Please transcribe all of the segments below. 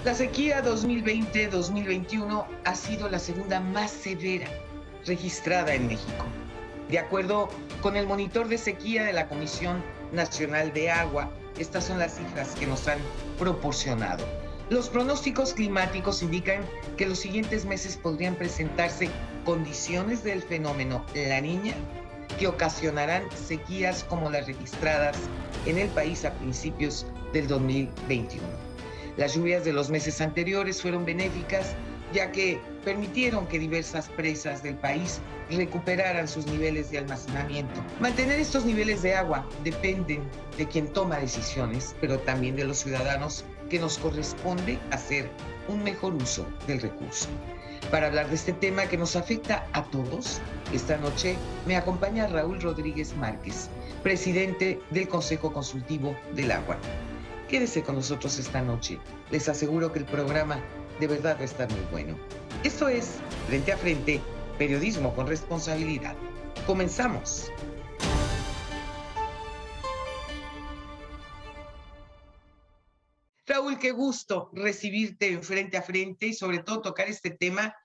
La sequía 2020-2021 ha sido la segunda más severa registrada en México. De acuerdo con el monitor de sequía de la Comisión Nacional de Agua, estas son las cifras que nos han proporcionado. Los pronósticos climáticos indican que los siguientes meses podrían presentarse condiciones del fenómeno La Niña que ocasionarán sequías como las registradas en el país a principios del 2021. Las lluvias de los meses anteriores fueron benéficas, ya que permitieron que diversas presas del país recuperaran sus niveles de almacenamiento. Mantener estos niveles de agua dependen de quien toma decisiones, pero también de los ciudadanos, que nos corresponde hacer un mejor uso del recurso. Para hablar de este tema que nos afecta a todos, esta noche me acompaña Raúl Rodríguez Márquez, presidente del Consejo Consultivo del Agua. Quédese con nosotros esta noche. Les aseguro que el programa de verdad va a estar muy bueno. Esto es Frente a Frente, periodismo con responsabilidad. Comenzamos. Raúl, qué gusto recibirte en Frente a Frente y sobre todo tocar este tema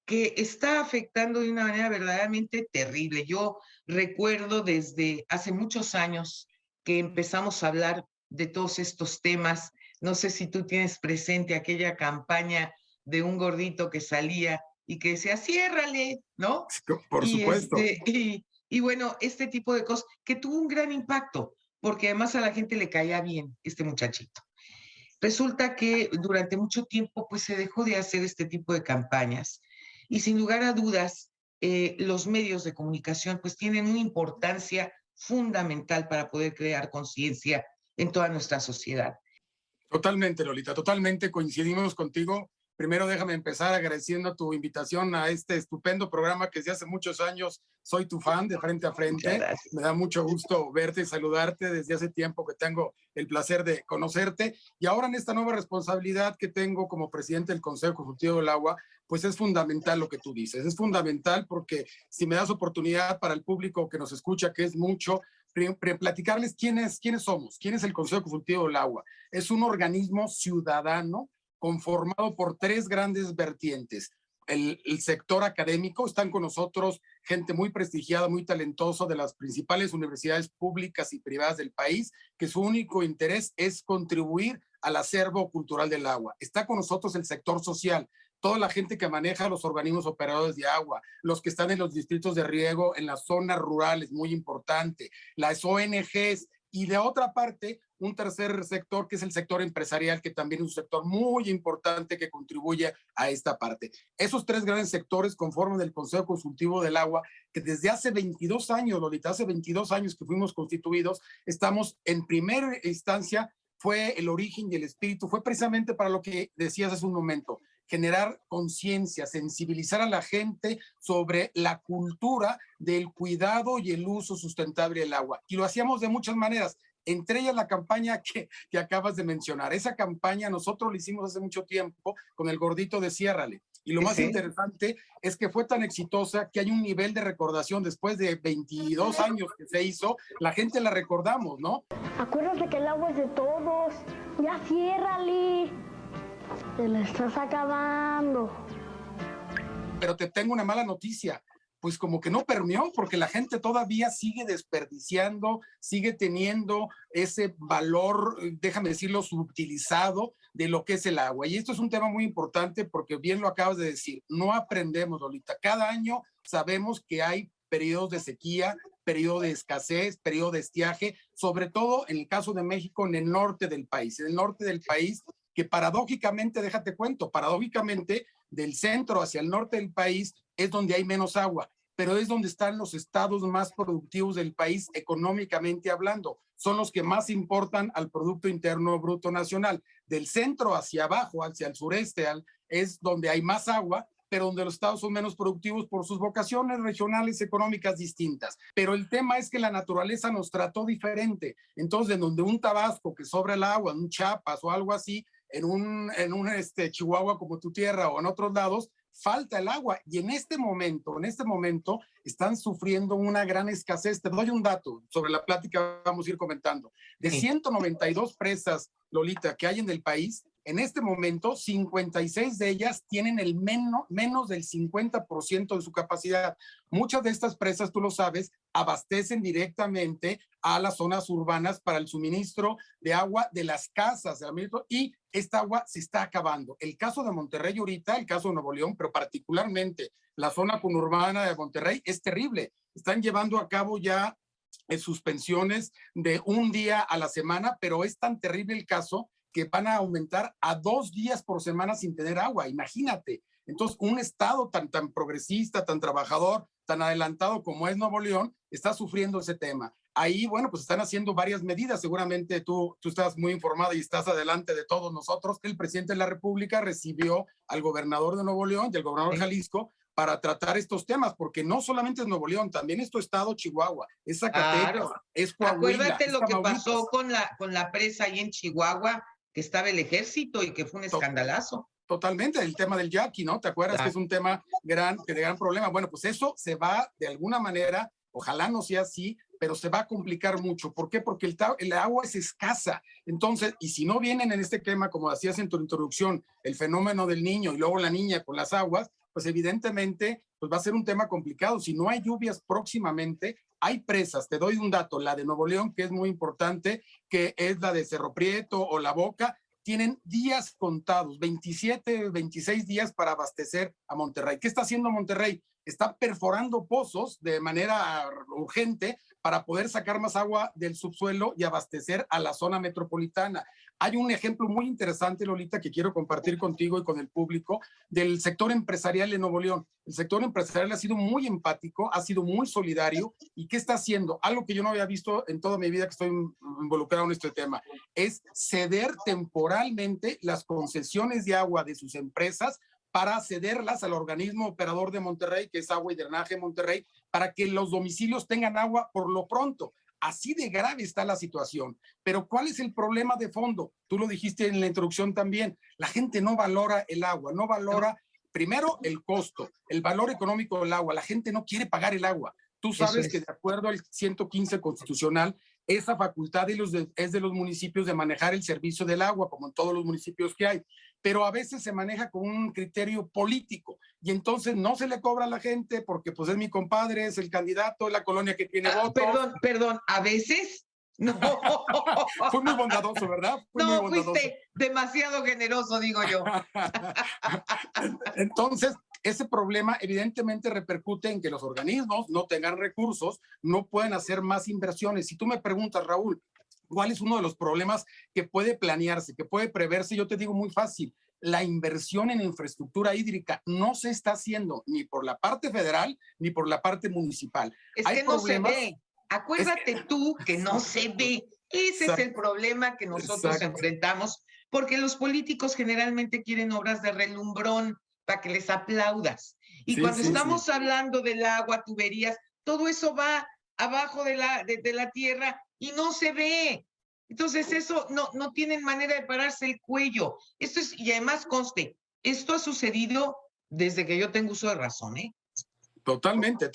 que está afectando de una manera verdaderamente terrible. Yo recuerdo desde hace muchos años que empezamos a hablar de todos estos temas. No sé si tú tienes presente aquella campaña de un gordito que salía y que decía, ciérrale, ¿no? Por Y, supuesto. y bueno, este tipo de cosas que tuvo un gran impacto, porque además a la gente le caía bien este muchachito. Resulta que durante mucho tiempo pues se dejó de hacer este tipo de campañas y sin lugar a dudas los medios de comunicación pues tienen una importancia fundamental para poder crear conciencia en toda nuestra sociedad. Totalmente, Lolita, totalmente coincidimos contigo. Primero déjame empezar agradeciendo tu invitación a este estupendo programa que desde hace muchos años soy tu fan de Frente a Muchas Frente. gracias. Me da mucho gusto verte y saludarte desde hace tiempo que tengo el placer de conocerte. Y ahora en esta nueva responsabilidad que tengo como presidente del Consejo Consultivo del Agua, pues es fundamental lo que tú dices. Es fundamental porque si me das oportunidad para el público que nos escucha, que es mucho, platicarles quiénes somos, quién es el Consejo Consultivo del Agua. Es un organismo ciudadano conformado por tres grandes vertientes. El sector académico, están con nosotros gente muy prestigiada, muy talentosa de las principales universidades públicas y privadas del país, que su único interés es contribuir al acervo cultural del agua. Está con nosotros el sector social, toda la gente que maneja los organismos operadores de agua, los que están en los distritos de riego, en las zonas rurales, muy importante, las ONGs, y de otra parte, un tercer sector que es el sector empresarial, que también es un sector muy importante que contribuye a esta parte. Esos tres grandes sectores conforman el Consejo Consultivo del Agua, que desde hace 22 años, Lolita, hace 22 años que fuimos constituidos, estamos en primera instancia, fue el origen y el espíritu, fue precisamente para lo que decías hace un momento, generar conciencia, sensibilizar a la gente sobre la cultura del cuidado y el uso sustentable del agua. Y lo hacíamos de muchas maneras, entre ellas la campaña que acabas de mencionar. Esa campaña nosotros la hicimos hace mucho tiempo con el gordito de Ciérrale. Y lo más interesante es que fue tan exitosa que hay un nivel de recordación después de 22 años que se hizo, la gente la recordamos, ¿no? Acuérdate que el agua es de todos. Ya ciérrale. Te la estás acabando. Pero te tengo una mala noticia, pues como que no permeó, porque la gente todavía sigue desperdiciando, sigue teniendo ese valor, déjame decirlo, subutilizado de lo que es el agua. Y esto es un tema muy importante porque bien lo acabas de decir, no aprendemos, Lolita. Cada año sabemos que hay periodos de sequía, periodo de escasez, periodo de estiaje, sobre todo en el caso de México, en el norte del país. En el norte del país, que paradójicamente, déjate cuento, paradójicamente del centro hacia el norte del país es donde hay menos agua, pero es donde están los estados más productivos del país económicamente hablando. Son los que más importan al Producto Interno Bruto Nacional. Del centro hacia abajo, hacia el sureste, es donde hay más agua, pero donde los estados son menos productivos por sus vocaciones regionales económicas distintas. Pero el tema es que la naturaleza nos trató diferente. Entonces, en donde un Tabasco que sobra el agua, en un Chiapas o algo así, en un Chihuahua como tu tierra o en otros lados, falta el agua. Y en este momento están sufriendo una gran escasez. Te doy un dato sobre la plática, vamos a ir comentando. De 192 presas, Lolita, que hay en el país, en este momento 56 de ellas tienen el menos del 50% de su capacidad. Muchas de estas presas, tú lo sabes, abastecen directamente a las zonas urbanas para el suministro de agua de las casas, y esta agua se está acabando. El caso de Monterrey ahorita, el caso de Nuevo León, pero particularmente la zona conurbana de Monterrey, es terrible. Están llevando a cabo ya suspensiones de un día a la semana, pero es tan terrible el caso que van a aumentar a 2 días por semana sin tener agua, imagínate. Entonces, un estado tan progresista, tan trabajador, tan adelantado como es Nuevo León, está sufriendo ese tema. Ahí, bueno, pues están haciendo varias medidas. Seguramente tú estás muy informada y estás adelante de todos nosotros. El presidente de la República recibió al gobernador de Nuevo León y al gobernador de Jalisco para tratar estos temas, porque no solamente es Nuevo León, también es tu estado, Chihuahua, es Zacatecas, Claro. es Coahuila. Acuérdate es lo que Tamaulipas. pasó con la presa ahí en Chihuahua, que estaba el ejército y que fue un escandalazo. Totalmente, el tema del yaqui, ¿no? ¿Te acuerdas que es un tema de gran problema? Bueno, pues eso se va de alguna manera, ojalá no sea así, pero se va a complicar mucho. ¿Por qué? Porque el agua es escasa. Entonces, y si no vienen en este tema, como decías en tu introducción, el fenómeno del niño y luego la niña con las aguas, pues evidentemente pues va a ser un tema complicado. Si no hay lluvias próximamente, hay presas. Te doy un dato, la de Nuevo León, que es muy importante, que es la de Cerro Prieto o La Boca, tienen días contados, 27, 26 días para abastecer a Monterrey. ¿Qué está haciendo Monterrey? Está perforando pozos de manera urgente para poder sacar más agua del subsuelo y abastecer a la zona metropolitana. Hay un ejemplo muy interesante, Lolita, que quiero compartir contigo y con el público, del sector empresarial de Nuevo León. El sector empresarial ha sido muy empático, ha sido muy solidario. ¿Y qué está haciendo? Algo que yo no había visto en toda mi vida que estoy involucrado en este tema, es ceder temporalmente las concesiones de agua de sus empresas para cederlas al organismo operador de Monterrey, que es Agua y Drenaje Monterrey, para que los domicilios tengan agua por lo pronto. Así de grave está la situación. Pero ¿cuál es el problema de fondo? Tú lo dijiste en la introducción también. La gente no valora el agua, no valora primero el costo, el valor económico del agua. La gente no quiere pagar el agua. Tú sabes que de acuerdo al 115 constitucional, esa facultad es de los municipios de manejar el servicio del agua, como en todos los municipios que hay, pero a veces se maneja con un criterio político y entonces no se le cobra a la gente porque pues es mi compadre, es el candidato, es la colonia que tiene votos. Perdón, a veces no. Fue muy bondadoso, ¿verdad? No, fuiste demasiado generoso, digo yo. Entonces, ese problema evidentemente repercute en que los organismos no tengan recursos, no pueden hacer más inversiones. Si tú me preguntas, Raúl, ¿cuál es uno de los problemas que puede planearse, que puede preverse? Yo te digo muy fácil, la inversión en infraestructura hídrica no se está haciendo ni por la parte federal ni por la parte municipal. Es que no se ve. Acuérdate tú que no se ve. Ese es el problema que nosotros enfrentamos, porque los políticos generalmente quieren obras de relumbrón para que les aplaudas. Y cuando estamos hablando del agua, tuberías, todo eso va abajo de la tierra y no se ve. Entonces eso no tienen manera de pararse el cuello. Esto es, y además conste, esto ha sucedido desde que yo tengo uso de razón, ¿eh? Totalmente.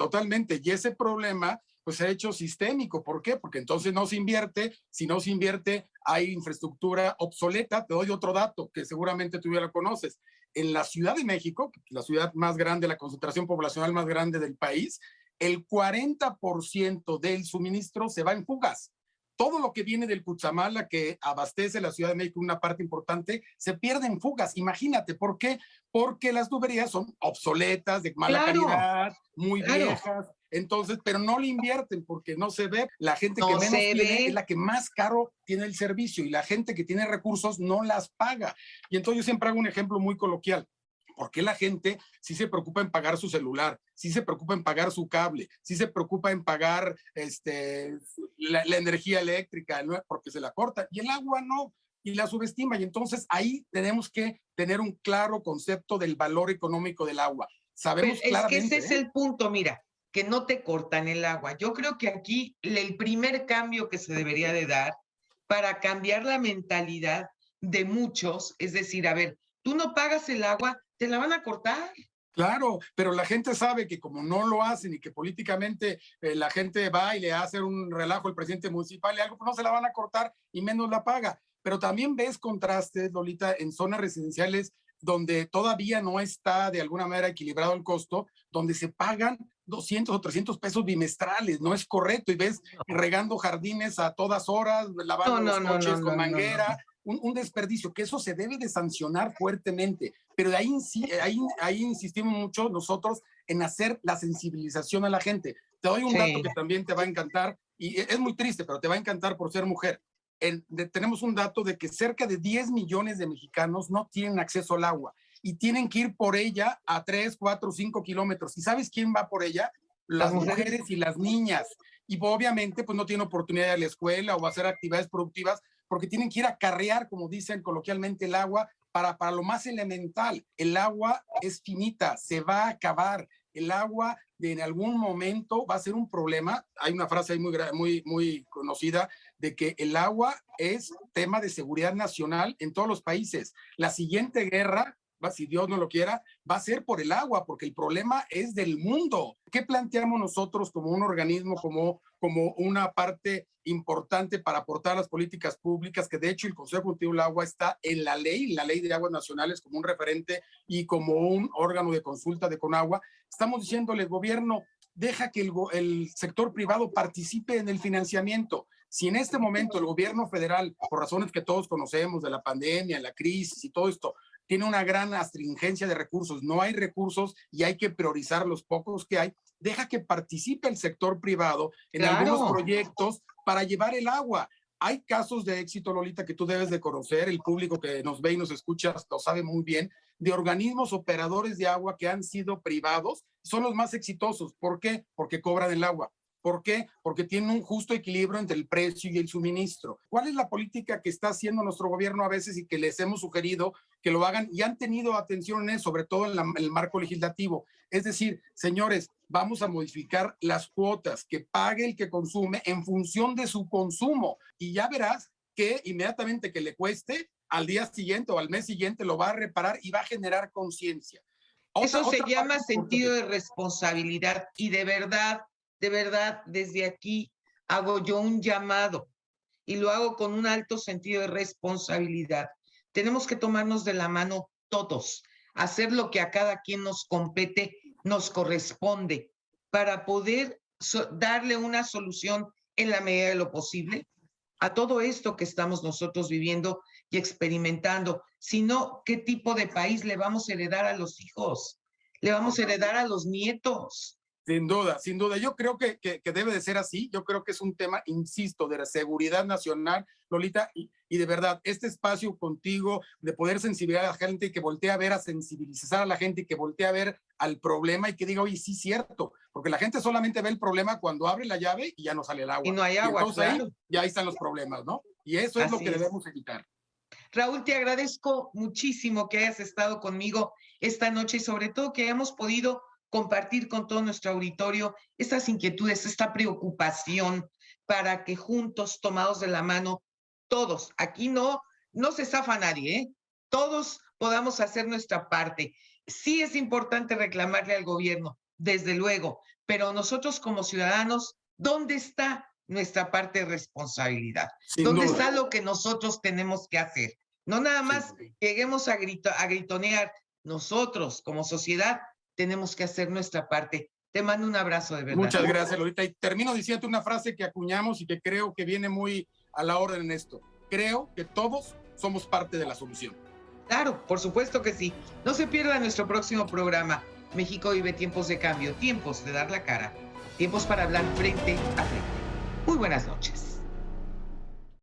Y ese problema pues se ha hecho sistémico. ¿Por qué? Porque entonces no se invierte. Si no se invierte, hay infraestructura obsoleta. Te doy otro dato que seguramente tú ya lo conoces. En la Ciudad de México, la ciudad más grande, la concentración poblacional más grande del país, el 40% del suministro se va en fugas. Todo lo que viene del Cutzamala, que abastece la Ciudad de México, una parte importante, se pierde en fugas. Imagínate, ¿por qué? Porque las tuberías son obsoletas, de mala calidad, muy viejas. Entonces, pero no le invierten porque no se ve. La gente que menos tiene es la que más caro tiene el servicio y la gente que tiene recursos no las paga. Y entonces yo siempre hago un ejemplo muy coloquial. ¿Por qué la gente sí se preocupa en pagar su celular, sí se preocupa en pagar su cable, sí se preocupa en pagar la energía eléctrica, ¿no? Porque se la corta, y el agua no, y la subestima? Y entonces ahí tenemos que tener un claro concepto del valor económico del agua. Sabemos claramente. Es que ese es el punto, mira, que no te cortan el agua. Yo creo que aquí el primer cambio que se debería de dar para cambiar la mentalidad de muchos, es decir, a ver, tú no pagas el agua, te la van a cortar. Claro, pero la gente sabe que como no lo hacen y que políticamente la gente va y le hace un relajo al presidente municipal y algo, pues no se la van a cortar y menos la paga. pero también ves contrastes, Lolita, en zonas residenciales donde todavía no está de alguna manera equilibrado el costo, donde se pagan 200 o 300 pesos bimestrales, no es correcto, y ves regando jardines a todas horas, lavando los coches con manguera, un desperdicio, que eso se debe de sancionar fuertemente, pero de ahí insistimos mucho nosotros en hacer la sensibilización a la gente. Te doy un dato que también te va a encantar, y es muy triste, pero te va a encantar por ser mujer. Tenemos un dato de que cerca de 10 millones de mexicanos no tienen acceso al agua y tienen que ir por ella a 3, 4, 5 kilómetros. ¿Y sabes quién va por ella? Las mujeres y las niñas. Y obviamente pues no tienen oportunidad de ir a la escuela o hacer actividades productivas porque tienen que ir a acarrear, como dicen coloquialmente, el agua para lo más elemental. El agua es finita, se va a acabar. El agua en algún momento va a ser un problema. Hay una frase ahí muy conocida de que el agua es tema de seguridad nacional en todos los países. La siguiente guerra, si Dios no lo quiera, va a ser por el agua, porque el problema es del mundo. ¿Qué planteamos nosotros como un organismo, como una parte importante para aportar a las políticas públicas? Que de hecho el Consejo Consultivo del Agua está en la ley de aguas nacionales como un referente y como un órgano de consulta de Conagua. Estamos diciéndole, gobierno, deja que el sector privado participe en el financiamiento. Si en este momento el gobierno federal, por razones que todos conocemos de la pandemia, la crisis y todo esto, tiene una gran astringencia de recursos, no hay recursos y hay que priorizar los pocos que hay, deja que participe el sector privado en algunos proyectos para llevar el agua. Hay casos de éxito, Lolita, que tú debes de conocer, el público que nos ve y nos escucha lo sabe muy bien, de organismos operadores de agua que han sido privados, son los más exitosos. ¿Por qué? Porque cobran el agua. ¿Por qué? Porque tienen un justo equilibrio entre el precio y el suministro. ¿Cuál es la política que está haciendo nuestro gobierno a veces y que les hemos sugerido que lo hagan y han tenido atención en eso, sobre todo en el marco legislativo? Es decir, señores, vamos a modificar las cuotas que pague el que consume en función de su consumo y ya verás que inmediatamente que le cueste, al día siguiente o al mes siguiente lo va a reparar y va a generar conciencia. Eso se llama sentido de responsabilidad y de verdad, desde aquí hago yo un llamado y lo hago con un alto sentido de responsabilidad. Tenemos que tomarnos de la mano todos, hacer lo que a cada quien nos compete, nos corresponde, para poder darle una solución en la medida de lo posible a todo esto que estamos nosotros viviendo y experimentando. Si no, ¿qué tipo de país le vamos a heredar a los hijos? Le vamos a heredar a los nietos. Sin duda, sin duda. Yo creo que debe de ser así. Yo creo que es un tema, insisto, de la seguridad nacional, Lolita, y de verdad, este espacio contigo de poder sensibilizar a la gente y que voltee a ver, a sensibilizar a la gente y que voltee a ver al problema y que diga, oye, sí, cierto, porque la gente solamente ve el problema cuando abre la llave y ya no sale el agua. Y no hay agua, entonces claro. Ahí están los problemas, ¿no? Y eso es lo que debemos evitar. Raúl, te agradezco muchísimo que hayas estado conmigo esta noche y sobre todo que hayamos podido compartir con todo nuestro auditorio estas inquietudes, esta preocupación para que juntos, tomados de la mano, todos, aquí no se zafa nadie, ¿eh? Todos podamos hacer nuestra parte. Sí es importante reclamarle al gobierno, desde luego, pero nosotros como ciudadanos, ¿dónde está nuestra parte de responsabilidad? ¿Dónde está lo que nosotros tenemos que hacer? No nada más lleguemos a gritonear. Nosotros como sociedad tenemos que hacer nuestra parte. Te mando un abrazo de verdad. Muchas gracias, Lolita. Y termino diciendo una frase que acuñamos y que creo que viene muy a la orden en esto. Creo que todos somos parte de la solución. Claro, por supuesto que sí. No se pierda nuestro próximo programa. México vive tiempos de cambio, tiempos de dar la cara, tiempos para hablar frente a frente. Muy buenas noches.